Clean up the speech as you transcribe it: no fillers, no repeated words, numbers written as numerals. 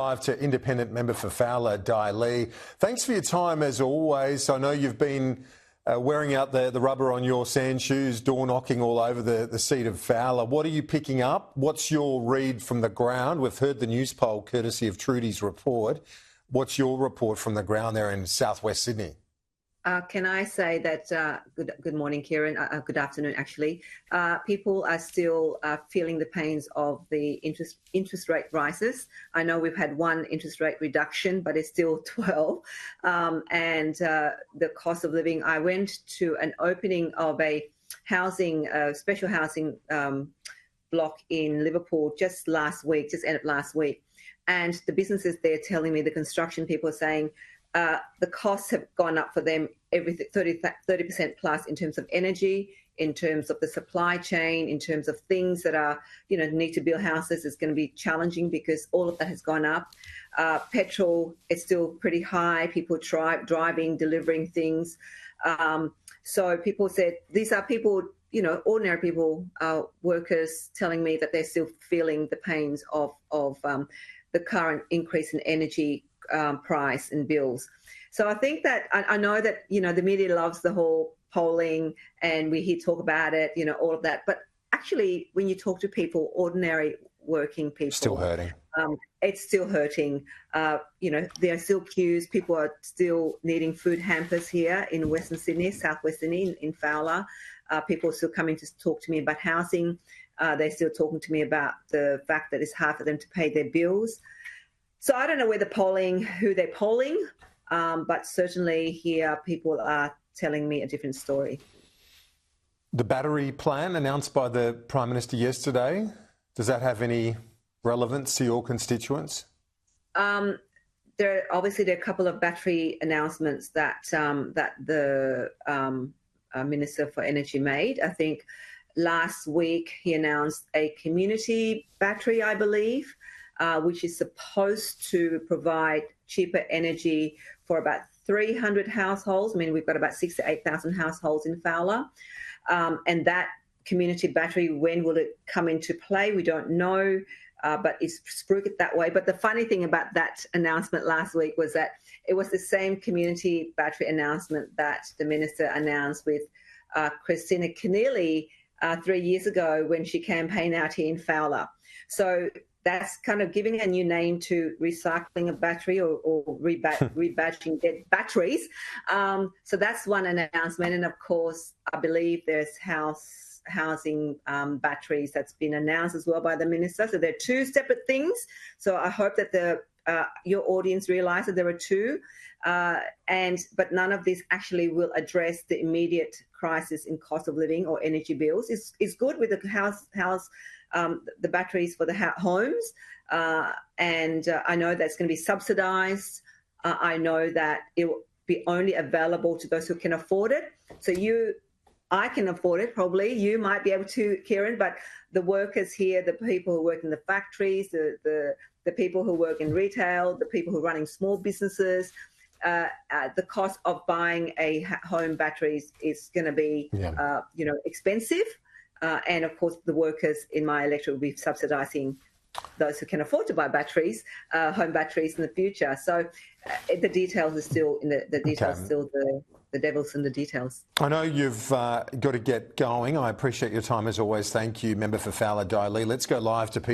Live to independent member for Fowler, Dai Le. Thanks for your time as always. I know you've been wearing out the rubber on your sand shoes, door knocking all over the seat of Fowler. What are you picking up? What's your read from the ground? We've heard the news poll courtesy of Trudy's report. What's your report from the ground there in southwest Sydney? Can I say that, good morning, Kieran, good afternoon, actually. People are still feeling the pains of the interest rate rises. I know we've had one interest rate reduction, but it's still 12. And the cost of living, I went to an opening of a housing, special housing block in Liverpool just last week, just ended last week. And the businesses there telling me, the construction people are saying, the costs have gone up for them, everything 30% plus in terms of energy, in terms of the supply chain, in terms of things that are, need to build houses. It's going to be challenging because all of that has gone up. Petrol is still pretty high. People driving, delivering things. So people said, these are people, ordinary people, workers telling me that they're still feeling the pains of the current increase in energy price and bills. So I think that I know that, the media loves the whole polling and we hear talk about it, all of that. But actually, when you talk to people, ordinary working people, still hurting. It's still hurting. There are still queues. People are still needing food hampers here in Western Sydney, southwest Sydney, in Fowler. People are still coming to talk to me about housing. They're still talking to me about the fact that it's hard for them to pay their bills. So I don't know who they're polling, but certainly here people are telling me a different story. The battery plan announced by the Prime Minister yesterday, does that have any relevance to your constituents? There are a couple of battery announcements that the Minister for Energy made. I think last week he announced a community battery, I believe, which is supposed to provide cheaper energy for about 300 households. I mean, we've got about 6,000 to 8,000 households in Fowler. And that community battery, when will it come into play? We don't know, but it's spruiked that way. But the funny thing about that announcement last week was that it was the same community battery announcement that the Minister announced with Christina Keneally 3 years ago when she campaigned out here in Fowler. So that's kind of giving a new name to recycling a battery or rebadging dead batteries. So that's one announcement. And of course, I believe there's housing batteries that's been announced as well by the Minister. So they're two separate things. So I hope that your audience realise that there are two. But none of this actually will address the immediate crisis in cost of living or energy bills. It's good with the the batteries for the homes, and I know that's going to be subsidised. I know that it will be only available to those who can afford it. So I can afford it, probably. You might be able to, Kieran, but the workers here, the people who work in the factories, the people who work in retail, the people who are running small businesses, the cost of buying a home batteries is going to be, expensive. And of course, the workers in my electorate will be subsidising those who can afford to buy batteries, home batteries in the future. So the details are still the devil's in the details. I know you've got to get going. I appreciate your time as always. Thank you, Member for Fowler, Dai Le. Let's go live to Peter.